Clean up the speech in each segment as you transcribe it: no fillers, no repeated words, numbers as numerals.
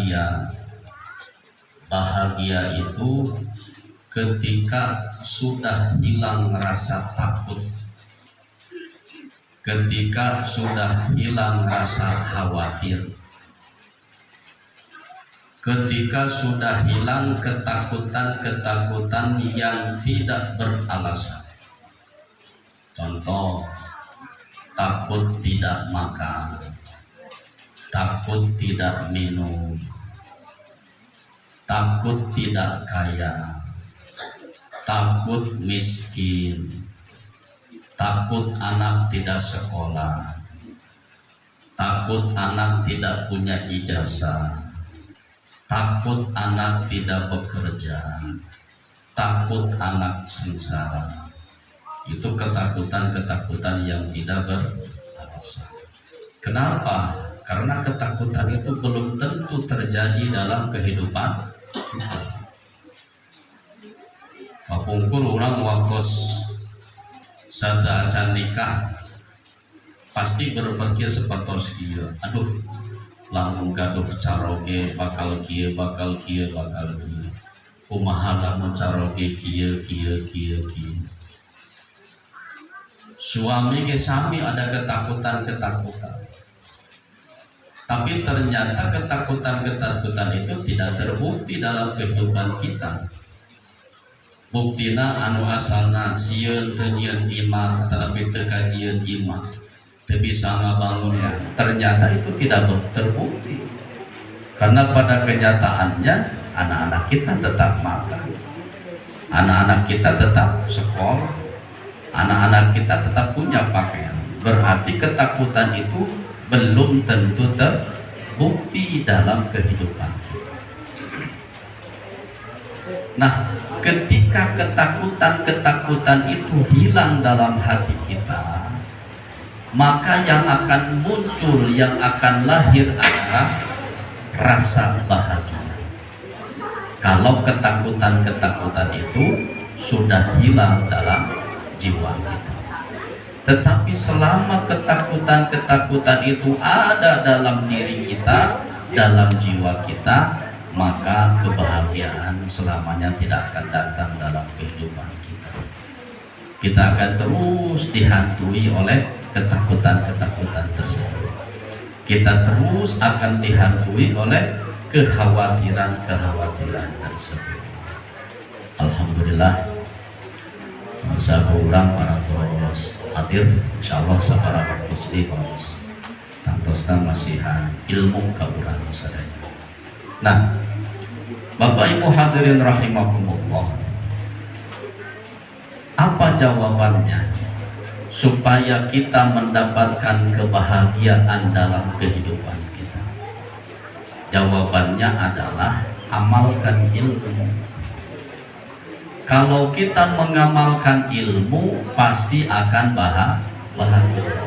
bahagia. Bahagia itu ketika sudah hilang rasa takut, ketika sudah hilang rasa khawatir, ketika sudah hilang ketakutan-ketakutan yang tidak beralasan. Contoh, takut tidak makan, takut tidak minum, takut tidak kaya, takut miskin, takut anak tidak sekolah, takut anak tidak punya ijazah, takut anak tidak bekerja, takut anak sengsara. Itu ketakutan-ketakutan yang tidak beralasan. Kenapa? Karena ketakutan itu belum tentu terjadi dalam kehidupan kita. Kapungkur orang waktu sada acan nikah pasti berpikir seperti itu. Aduh, lamun gaduh caroge bakal kieu bakal kieu bakal kieu. Kumaha lamun caroge kieu. Suami ke sami ada ketakutan-ketakutan. Tapi ternyata ketakutan-ketakutan itu tidak terbukti dalam kehidupan kita. Buktina anu asalna sieun teu nyieun imah tetapi teu kajieun imah, teu bisa ngabangun. Ternyata itu tidak terbukti. Karena pada kenyataannya anak-anak kita tetap makan, anak-anak kita tetap sekolah, anak-anak kita tetap punya pakaian. Berarti ketakutan itu belum tentu terbukti dalam kehidupan kita. Nah, ketika ketakutan-ketakutan itu hilang dalam hati kita, maka yang akan muncul, yang akan lahir adalah rasa bahagia. Kalau ketakutan-ketakutan itu sudah hilang dalam jiwa kita. Tetapi selama ketakutan-ketakutan itu ada dalam diri kita, dalam jiwa kita, maka kebahagiaan selamanya tidak akan datang dalam kehidupan kita. Kita akan terus dihantui oleh ketakutan-ketakutan tersebut. Kita terus akan dihantui oleh kekhawatiran-kekhawatiran tersebut. Alhamdulillah, sahabat para terus hadir, insyaallah sabara waktu sedih bos tantosna masihan ilmu ka urang sadaya. Nah, Bapak Ibu hadirin rahimakumullah, apa jawabannya supaya kita mendapatkan kebahagiaan dalam kehidupan kita? Jawabannya adalah amalkan ilmu. Kalau kita mengamalkan ilmu, pasti akan bahagia.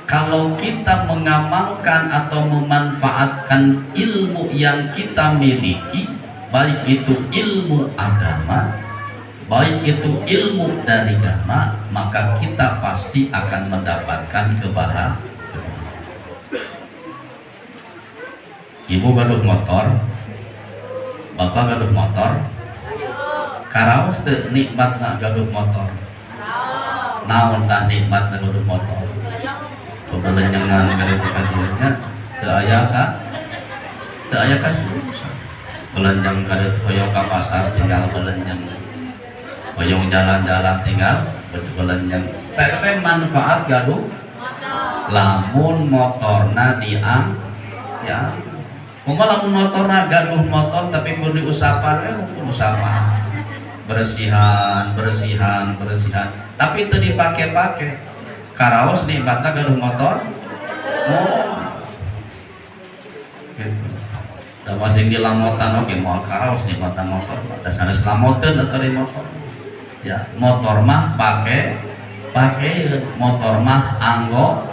Kalau kita mengamalkan atau memanfaatkan ilmu yang kita miliki, baik itu ilmu agama, baik itu ilmu dari agama, maka kita pasti akan mendapatkan kebahagiaan. Ibu gaduh motor, bapak gaduh motor, karaos teu nikmatna gaduh motor. Naon tah nikmatna gaduh motor? Bebelenjangan kali kadieunya teu aya ka susah. Belenjang kali hoyong ka pasar tinggal belenjang. Hoyong jalan-jalan tinggal belenjang. Teh manfaat gaduh motor. Lamun motorna diang ya kumaha lamun motorna gaduh motor tapi kudu diusapan usapan bersihan tapi teu dipake-pake. Karaos nikmatna gaduh motor gitu. Da masing dilamotan oge moal karaos nikmatna motor dasarna lamoteun atuh di motor. Ya, motor mah pake motor mah anggo.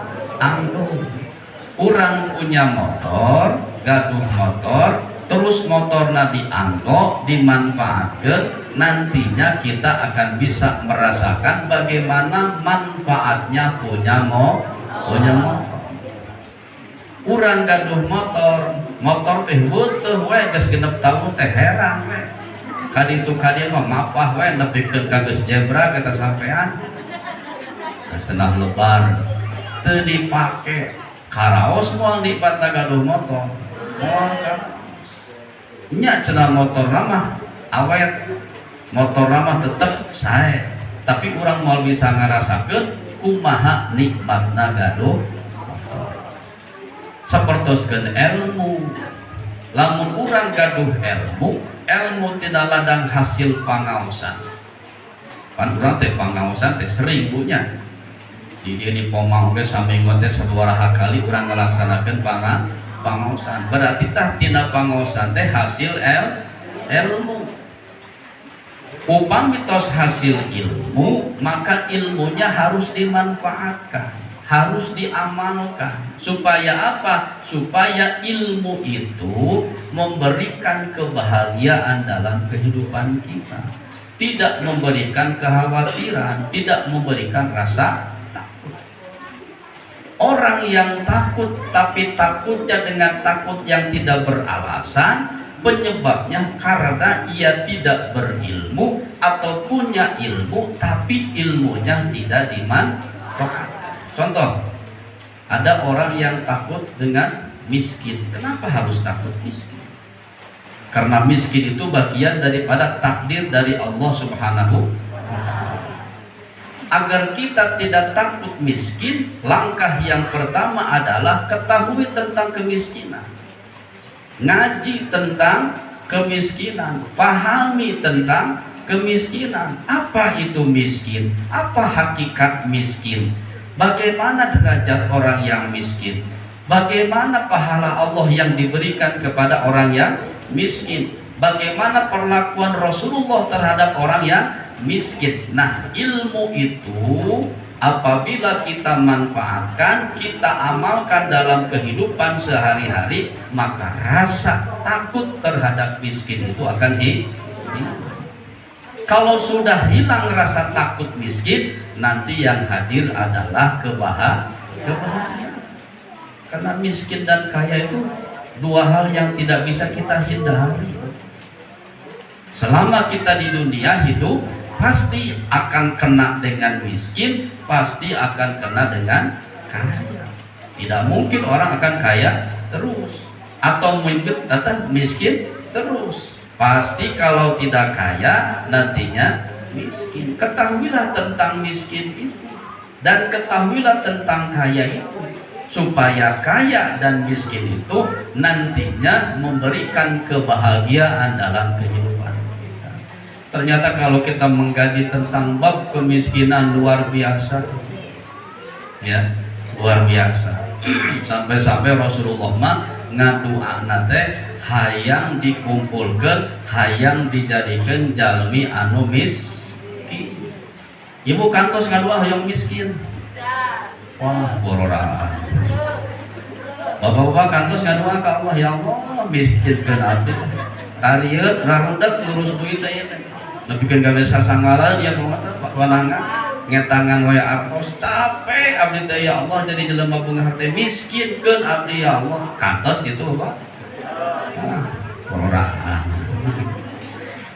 Urang punya motor, gaduh motor, terus motorna dianggo, dimanfaatkan, nantinya kita akan bisa merasakan bagaimana manfaatnya punya motor. Urang gaduh motor teh butuh we geus genep tahun teh herang we. Kaditu kadieu mah mapah we nepikeun ka geus zebra kita sampean. Cenah lebar teu dipake. Karaos moal nikmatna gaduh motor. Moal karaos. Nya cenah motorna mah awet. Motorna mah tetep sae. Tapi urang moal bisa ngarasakeun kumaha nikmatna gaduh motor. Sapertoskeun ilmu. Lamun urang gaduh ilmu tidak ladang hasil pangaosan. Pan urang teh pangaosan teh sering punya. Di dia di pomang ge saminggu teh sabaraha kali urang ngalaksanakeun pangaosan. Berarti tah tina pangaosan teh hasil ilmu. Upami tos hasil ilmu, maka ilmunya harus dimanfaatkan, harus diamalkan. Supaya apa? Supaya ilmu itu memberikan kebahagiaan dalam kehidupan kita. Tidak memberikan kekhawatiran, tidak memberikan rasa takut. Orang yang takut, tapi takutnya dengan takut yang tidak beralasan, penyebabnya karena ia tidak berilmu atau punya ilmu tapi ilmunya tidak dimanfaatkan. Contoh, ada orang yang takut dengan miskin. Kenapa harus takut miskin? Karena miskin itu bagian daripada takdir dari Allah Subhanahu wa ta'ala. Agar kita tidak takut miskin, langkah yang pertama adalah ketahui tentang kemiskinan. Ngaji tentang kemiskinan, fahami tentang kemiskinan. Apa itu miskin? Apa hakikat miskin? Bagaimana derajat orang yang miskin? Bagaimana pahala Allah yang diberikan kepada orang yang miskin? Bagaimana perlakuan Rasulullah terhadap orang yang miskin? Nah, ilmu itu apabila kita manfaatkan, kita amalkan dalam kehidupan sehari-hari, maka rasa takut terhadap miskin itu akan hilang. Kalau sudah hilang rasa takut miskin, nanti yang hadir adalah kebahagiaan. Karena miskin dan kaya itu dua hal yang tidak bisa kita hindari. Selama kita di dunia hidup, pasti akan kena dengan miskin, pasti akan kena dengan kaya. Tidak mungkin orang akan kaya terus atau mungkin miskin terus. Pasti kalau tidak kaya nantinya miskin. Ketahuilah tentang miskin itu dan ketahuilah tentang kaya itu, supaya kaya dan miskin itu nantinya memberikan kebahagiaan dalam kehidupan. Ternyata kalau kita mengkaji tentang bab kemiskinan luar biasa, ya luar biasa. Sampai-sampai Rasulullah mah ngaduana teh hayang dikumpulkan, hayang dijadikan jalmi anu miskin. Ibu kantos ngadua hayang miskin. Wah bororaan. Bapak-bapak kantos ngadua ka Allah, ya Allah miskinkeun abdi. Tarieu rarudak ngurus duit teh. Lebihkan kami sasangala dia wanangan ngetangan waya artos capek abdi teh ya Allah jadi jelema bunga harta miskinkeun abdi ya Allah kantos gitu Bapak. Orang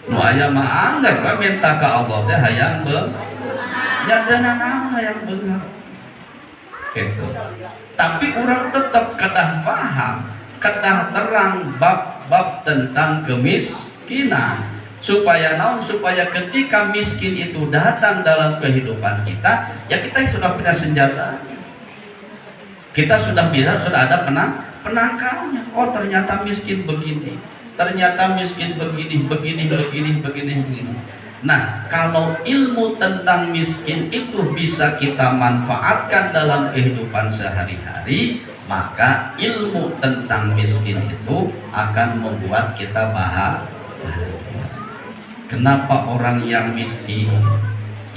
nu aya mah anggar we minta ka Allah teh hayang beung nyadana naon hayang beunghar gitu. Tapi orang tetap kedah paham, kedah terang bab-bab tentang kemiskinan. Supaya naon? Supaya ketika miskin itu datang dalam kehidupan kita, ya kita sudah punya senjata. Kita sudah ada penangkalnya. Oh ternyata miskin begini, ternyata miskin begini. Nah, kalau ilmu tentang miskin itu bisa kita manfaatkan dalam kehidupan sehari-hari, maka ilmu tentang miskin itu akan membuat kita bahagia. Kenapa orang yang miskin,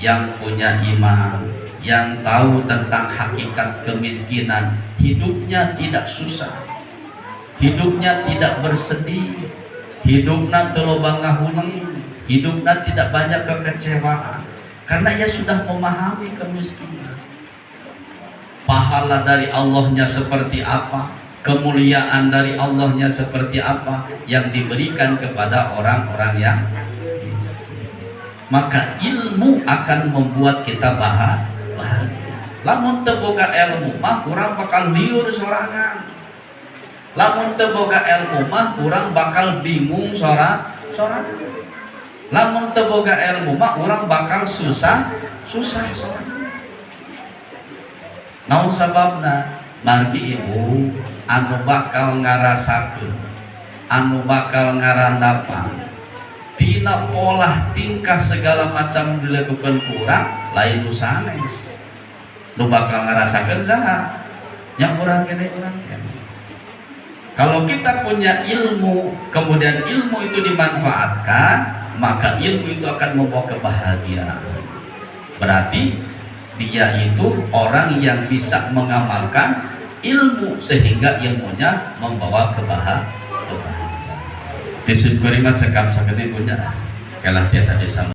yang punya iman, yang tahu tentang hakikat kemiskinan, hidupnya tidak susah, hidupnya tidak bersedih, hidupnya teu loba ngahuleng, hidupnya tidak banyak kekecewaan, karena ia sudah memahami kemiskinan. Pahala dari Allahnya seperti apa, kemuliaan dari Allahnya seperti apa yang diberikan kepada orang-orang yang miskin. Maka ilmu akan membuat kita bahagia. Lamun teu boga ilmu mah urang bakal liur sorangan. Lamun teu boga ilmu mah urang bakal bingung sorangan. Lamun teu boga ilmu mah urang bakal susah sorangan. Naon sababna? Margi ibu anu bakal ngarasakeun, anu bakal ngarandapan tina pola tingkah segala macam dilakukan kurang lain nu sanes. Nu bakal ngarasakeun saha? Nya urang kene. Kalau kita punya ilmu, kemudian ilmu itu dimanfaatkan, maka ilmu itu akan membawa kebahagiaan. Berarti dia itu orang yang bisa mengamalkan ilmu sehingga ilmunya membawa kebahagiaan. Tisun kurima cekap sakit ibunya kalah tiasa disambung.